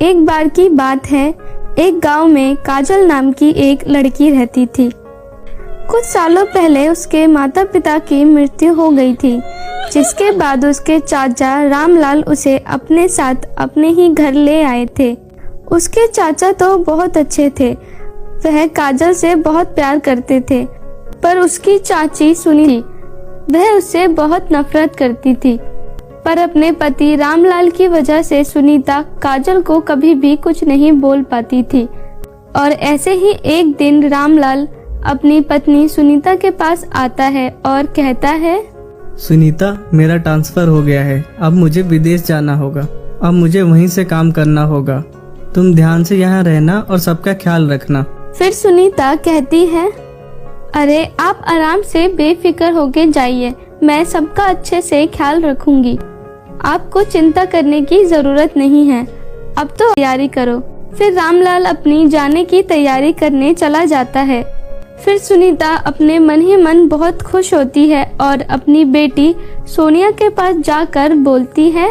एक बार की बात है, एक गांव में काजल नाम की एक लड़की रहती थी। कुछ सालों पहले उसके माता पिता की मृत्यु हो गई थी, जिसके बाद उसके चाचा रामलाल उसे अपने साथ अपने ही घर ले आए थे। उसके चाचा तो बहुत अच्छे थे, वह काजल से बहुत प्यार करते थे, पर उसकी चाची सुनी वह उससे बहुत नफरत करती थी। पर अपने पति रामलाल की वजह से सुनीता काजल को कभी भी कुछ नहीं बोल पाती थी। और ऐसे ही एक दिन रामलाल अपनी पत्नी सुनीता के पास आता है और कहता है, सुनीता, मेरा ट्रांसफर हो गया है, अब मुझे विदेश जाना होगा। अब मुझे वहीं से काम करना होगा। तुम ध्यान से यहाँ रहना और सबका ख्याल रखना। फिर सुनीता कहती है, अरे आप आराम से बेफिक्र होके जाइए, मैं सबका अच्छे से ख्याल रखूंगी। आपको चिंता करने की जरूरत नहीं है, अब तो तैयारी करो। फिर रामलाल अपनी जाने की तैयारी करने चला जाता है। फिर सुनीता अपने मन ही मन बहुत खुश होती है और अपनी बेटी सोनिया के पास जाकर बोलती है,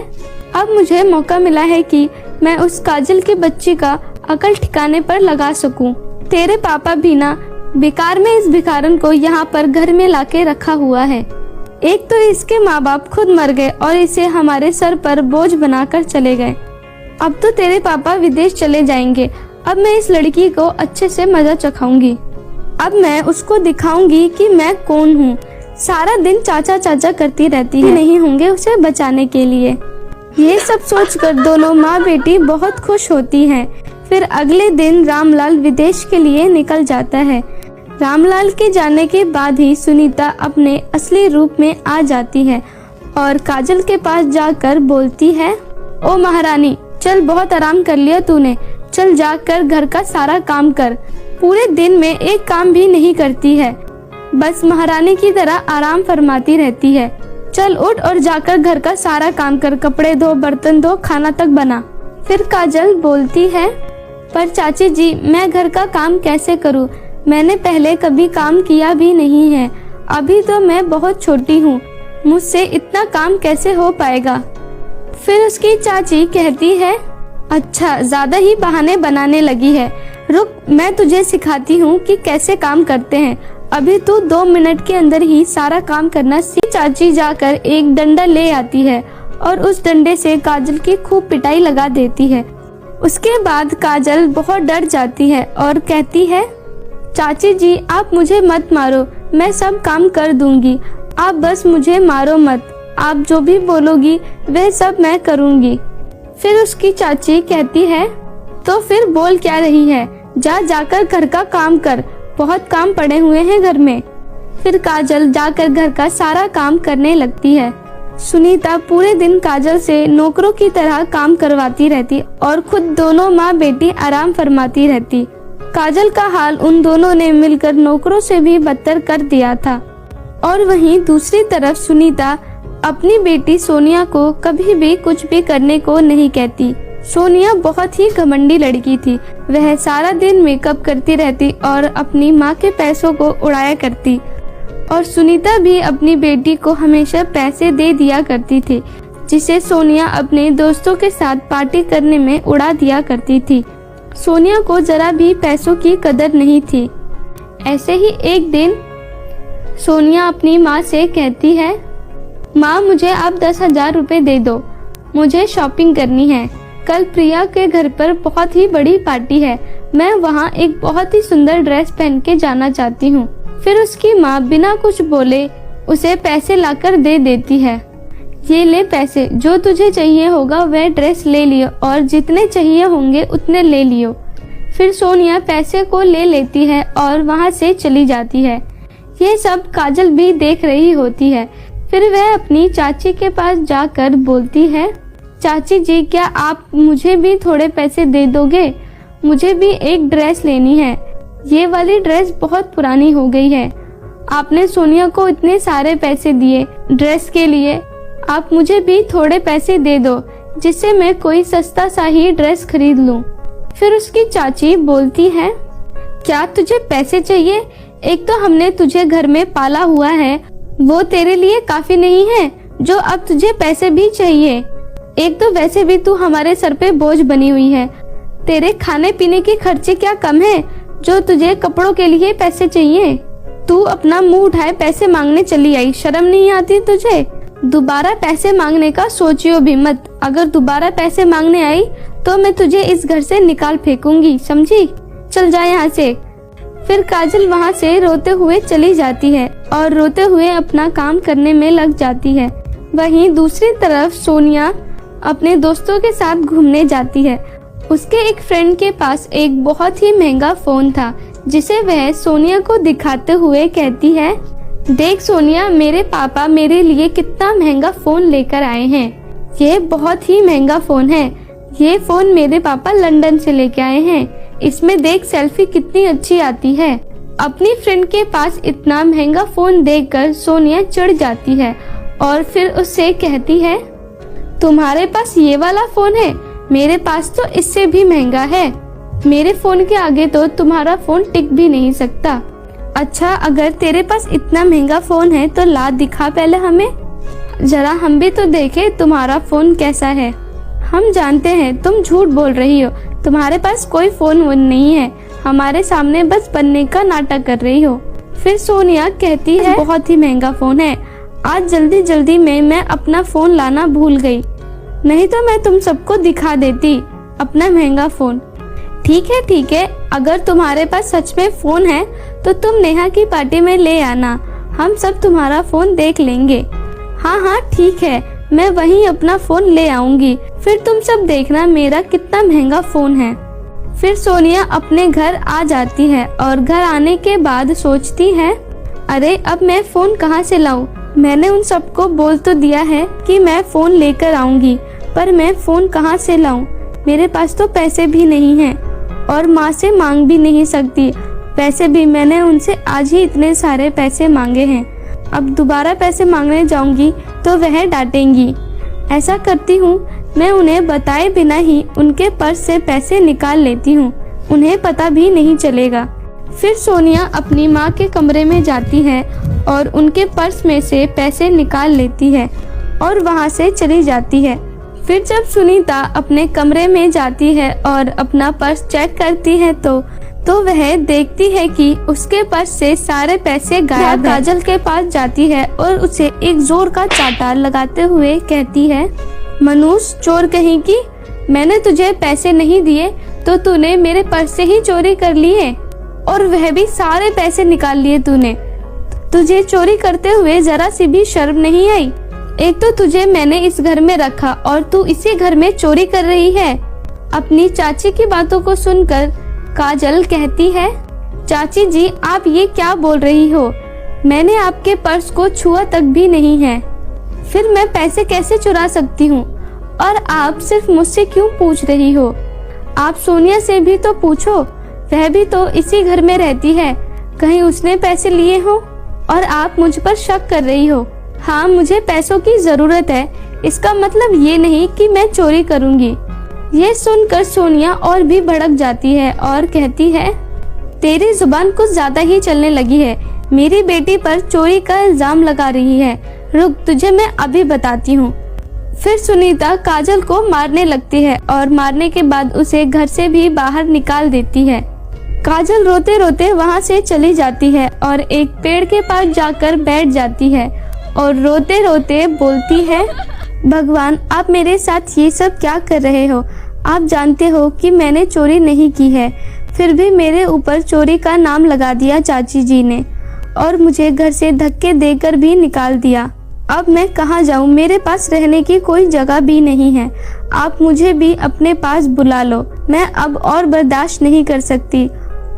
अब मुझे मौका मिला है कि मैं उस काजल की बच्ची का अकल ठिकाने पर लगा सकूं। तेरे पापा भी ना बेकार में इस भिखारन को यहाँ पर घर में लाके रखा हुआ है। एक तो इसके माँ बाप खुद मर गए और इसे हमारे सर पर बोझ बनाकर चले गए। अब तो तेरे पापा विदेश चले जाएंगे। अब मैं इस लड़की को अच्छे से मजा चखाऊंगी। अब मैं उसको दिखाऊंगी कि मैं कौन हूँ। सारा दिन चाचा चाचा करती रहती है, नहीं होंगे उसे बचाने के लिए। ये सब सोचकर दोनों माँ बेटी बहुत खुश होती हैं। फिर अगले दिन रामलाल विदेश के लिए निकल जाता है। रामलाल के जाने के बाद ही सुनीता अपने असली रूप में आ जाती है और काजल के पास जाकर बोलती है, ओ महारानी, चल बहुत आराम कर लिया तूने, चल जाकर घर का सारा काम कर। पूरे दिन में एक काम भी नहीं करती है, बस महारानी की तरह आराम फरमाती रहती है। चल उठ और जाकर घर का सारा काम कर, कपड़े धो, बर्तन धो, खाना तक बना। फिर काजल बोलती है, पर चाची जी, मैं घर का काम कैसे करूं? मैंने पहले कभी काम किया भी नहीं है। अभी तो मैं बहुत छोटी हूँ, मुझसे इतना काम कैसे हो पाएगा? फिर उसकी चाची कहती है, अच्छा, ज्यादा ही बहाने बनाने लगी है। रुक, मैं तुझे सिखाती हूँ कि कैसे काम करते हैं। अभी तू 2 मिनट के अंदर ही सारा काम करना सीख। चाची जाकर एक डंडा ले आती है और उस डंडे से काजल की खूब पिटाई लगा देती है। उसके बाद काजल बहुत डर जाती है और कहती है, चाची जी, आप मुझे मत मारो, मैं सब काम कर दूंगी। आप बस मुझे मारो मत, आप जो भी बोलोगी वह सब मैं करूंगी। फिर उसकी चाची कहती है, तो फिर बोल क्या रही है, जाकर घर का काम कर, बहुत काम पड़े हुए हैं घर में। फिर काजल जाकर घर का सारा काम करने लगती है। सुनीता पूरे दिन काजल से नौकरों की तरह काम करवाती रहती और खुद दोनों माँ बेटी आराम फरमाती रहती। काजल का हाल उन दोनों ने मिलकर नौकरों से भी बदतर कर दिया था। और वहीं दूसरी तरफ सुनीता अपनी बेटी सोनिया को कभी भी कुछ भी करने को नहीं कहती। सोनिया बहुत ही घमंडी लड़की थी। वह सारा दिन मेकअप करती रहती और अपनी माँ के पैसों को उड़ाया करती। और सुनीता भी अपनी बेटी को हमेशा पैसे दे दिया करती थी, जिसे सोनिया अपने दोस्तों के साथ पार्टी करने में उड़ा दिया करती थी। सोनिया को जरा भी पैसों की कदर नहीं थी। ऐसे ही एक दिन सोनिया अपनी माँ से कहती है, माँ, मुझे आप 10,000 रुपए दे दो, मुझे शॉपिंग करनी है। कल प्रिया के घर पर बहुत ही बड़ी पार्टी है, मैं वहाँ एक बहुत ही सुंदर ड्रेस पहन के जाना चाहती हूँ। फिर उसकी माँ बिना कुछ बोले उसे पैसे लाकर दे देती है। ये ले पैसे, जो तुझे चाहिए होगा वह ड्रेस ले लियो और जितने चाहिए होंगे उतने ले लियो। फिर सोनिया पैसे को ले लेती है और वहाँ से चली जाती है। ये सब काजल भी देख रही होती है। फिर वह अपनी चाची के पास जाकर बोलती है, चाची जी, क्या आप मुझे भी थोड़े पैसे दे दोगे? मुझे भी एक ड्रेस लेनी है। ये वाली ड्रेस बहुत पुरानी हो गई है। आपने सोनिया को इतने सारे पैसे दिए ड्रेस के लिए, आप मुझे भी थोड़े पैसे दे दो, जिससे मैं कोई सस्ता सा ही ड्रेस खरीद लूं। फिर उसकी चाची बोलती है, क्या तुझे पैसे चाहिए? एक तो हमने तुझे घर में पाला हुआ है, वो तेरे लिए काफी नहीं है जो अब तुझे पैसे भी चाहिए। एक तो वैसे भी तू हमारे सर पे बोझ बनी हुई है, तेरे खाने पीने के खर्चे क्या कम है जो तुझे कपड़ों के लिए पैसे चाहिए? तू अपना मुंह उठाए पैसे मांगने चली आई, शर्म नहीं आती तुझे? दोबारा पैसे मांगने का सोचियो भी मत। अगर दोबारा पैसे मांगने आई तो मैं तुझे इस घर से निकाल फेंकूंगी, समझी? चल जा यहाँ से। फिर काजल वहाँ से रोते हुए चली जाती है और रोते हुए अपना काम करने में लग जाती है। वहीं दूसरी तरफ सोनिया अपने दोस्तों के साथ घूमने जाती है। उसके एक फ्रेंड के पास एक बहुत ही महंगा फोन था जिसे वह सोनिया को दिखाते हुए कहती है, देख सोनिया, मेरे पापा मेरे लिए कितना महंगा फोन लेकर आए हैं। ये बहुत ही महंगा फोन है। ये फोन मेरे पापा लंदन से लेके आए हैं। इसमें देख सेल्फी कितनी अच्छी आती है। अपनी फ्रेंड के पास इतना महंगा फोन देखकर सोनिया चिढ़ जाती है और फिर उससे कहती है, तुम्हारे पास ये वाला फोन है? मेरे पास तो इससे भी महंगा है। मेरे फोन के आगे तो तुम्हारा फोन टिक भी नहीं सकता। अच्छा, अगर तेरे पास इतना महंगा फोन है तो ला दिखा पहले हमें, जरा हम भी तो देखे तुम्हारा फोन कैसा है। हम जानते हैं तुम झूठ बोल रही हो, तुम्हारे पास कोई फोन वोन नहीं है, हमारे सामने बस बनने का नाटक कर रही हो। फिर सोनिया कहती है, बहुत ही महंगा फोन है। आज जल्दी जल्दी में मैं अपना फोन लाना भूल गई, नहीं तो मैं तुम सबको दिखा देती अपना महंगा फोन। ठीक है, अगर तुम्हारे पास सच में फोन है तो तुम नेहा की पार्टी में ले आना, हम सब तुम्हारा फोन देख लेंगे। हाँ ठीक है, मैं वहीं अपना फोन ले आऊंगी, फिर तुम सब देखना मेरा कितना महंगा फोन है। फिर सोनिया अपने घर आ जाती है और घर आने के बाद सोचती है, अरे अब मैं फोन कहाँ से लाऊं? मैंने उन सबको बोल तो दिया है कि मैं फोन लेकर आऊंगी, पर मैं फोन कहाँ से लाऊं? मेरे पास तो पैसे भी नहीं हैं और माँ से मांग भी नहीं सकती। पैसे भी मैंने उनसे आज ही इतने सारे पैसे मांगे हैं, अब दोबारा पैसे मांगने जाऊंगी तो वह डांटेंगी। ऐसा करती हूँ, मैं उन्हें बताए बिना ही उनके पर्स से पैसे निकाल लेती हूँ, उन्हें पता भी नहीं चलेगा। फिर सोनिया अपनी माँ के कमरे में जाती है और उनके पर्स में से पैसे निकाल लेती है और वहाँ से चली जाती है। फिर जब सुनीता अपने कमरे में जाती है और अपना पर्स चेक करती है तो वह देखती है कि उसके पर्स से सारे पैसे गायब हैं। काजल के पास जाती है और उसे एक जोर का चाटा लगाते हुए कहती है, मनुष्य चोर कहीं की, मैंने तुझे पैसे नहीं दिए तो तूने मेरे पर्स से ही चोरी कर लिए और वह भी सारे पैसे निकाल लिए तूने। तुझे चोरी करते हुए जरा सी भी शर्म नहीं आई? एक तो तुझे मैंने इस घर में रखा और तू इसी घर में चोरी कर रही है। अपनी चाची की बातों को सुनकर काजल कहती है, चाची जी आप ये क्या बोल रही हो? मैंने आपके पर्स को छुआ तक भी नहीं है, फिर मैं पैसे कैसे चुरा सकती हूँ? और आप सिर्फ मुझसे क्यों पूछ रही हो? आप सोनिया से भी तो पूछो, वह भी तो इसी घर में रहती है, कहीं उसने पैसे लिए हो और आप मुझ पर शक कर रही हो। हाँ, मुझे पैसों की जरूरत है, इसका मतलब ये नहीं कि मैं चोरी करूँगी। ये सुनकर सोनिया और भी भड़क जाती है और कहती है, तेरी जुबान कुछ ज्यादा ही चलने लगी है, मेरी बेटी पर चोरी का इल्जाम लगा रही है। रुक, तुझे मैं अभी बताती हूँ। फिर सुनीता काजल को मारने लगती है और मारने के बाद उसे घर से भी बाहर निकाल देती है। काजल रोते रोते वहाँ से चली जाती है और एक पेड़ के पास जाकर बैठ जाती है और रोते रोते बोलती है, भगवान आप मेरे साथ ये सब क्या कर रहे हो? आप जानते हो कि मैंने चोरी नहीं की है, फिर भी मेरे ऊपर चोरी का नाम लगा दिया चाची जी ने और मुझे घर से धक्के देकर भी निकाल दिया। अब मैं कहाँ जाऊँ? मेरे पास रहने की कोई जगह भी नहीं है। आप मुझे भी अपने पास बुला लो, मैं अब और बर्दाश्त नहीं कर सकती,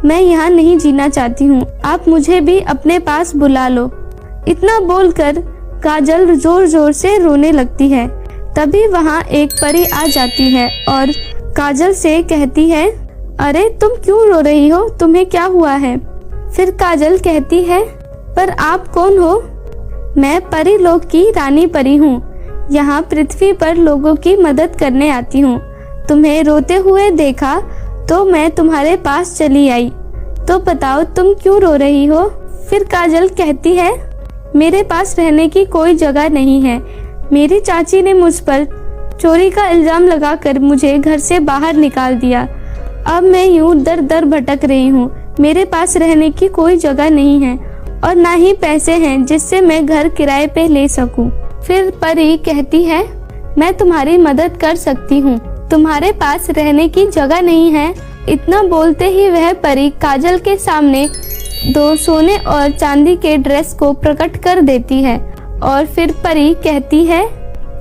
मैं यहाँ नहीं जीना चाहती हूँ, आप मुझे भी अपने पास बुला लो। इतना बोलकर काजल जोर जोर से रोने लगती है। तभी वहाँ एक परी आ जाती है और काजल से कहती है, अरे तुम क्यों रो रही हो, तुम्हें क्या हुआ है? फिर काजल कहती है, पर आप कौन हो? मैं परी लोक की रानी परी हूँ, यहाँ पृथ्वी पर लोगों की मदद करने आती हूँ। तुम्हें रोते हुए देखा तो मैं तुम्हारे पास चली आई, तो बताओ तुम क्यों रो रही हो? फिर काजल कहती है, मेरे पास रहने की कोई जगह नहीं है, मेरी चाची ने मुझ पर चोरी का इल्जाम लगाकर मुझे घर से बाहर निकाल दिया अब मैं यूं दर दर भटक रही हूँ। मेरे पास रहने की कोई जगह नहीं है और ना ही पैसे हैं जिससे मैं घर किराए पे ले सकूं। फिर परी कहती है, मैं तुम्हारी मदद कर सकती हूँ, तुम्हारे पास रहने की जगह नहीं है। इतना बोलते ही वह परी काजल के सामने 2 सोने और चांदी के ड्रेस को प्रकट कर देती है और फिर परी कहती है,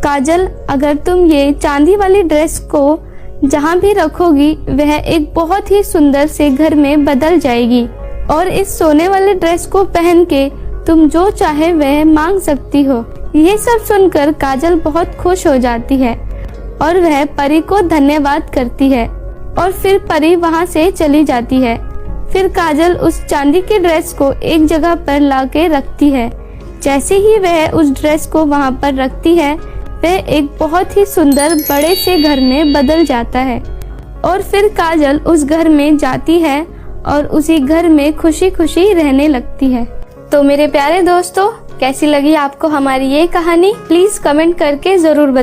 काजल, अगर तुम ये चांदी वाली ड्रेस को जहाँ भी रखोगी वह एक बहुत ही सुंदर से घर में बदल जाएगी और इस सोने वाले ड्रेस को पहन के तुम जो चाहे वह मांग सकती हो। ये सब सुनकर काजल बहुत खुश हो जाती है और वह परी को धन्यवाद करती है और फिर परी वहाँ से चली जाती है। फिर काजल उस चांदी की ड्रेस को एक जगह पर लाके रखती है। जैसे ही वह उस ड्रेस को वहाँ पर रखती है वह एक बहुत ही सुंदर बड़े से घर में बदल जाता है और फिर काजल उस घर में जाती है और उसी घर में खुशी खुशी रहने लगती है। तो मेरे प्यारे दोस्तों, कैसी लगी आपको हमारी ये कहानी? प्लीज कमेंट करके जरूर बताएं।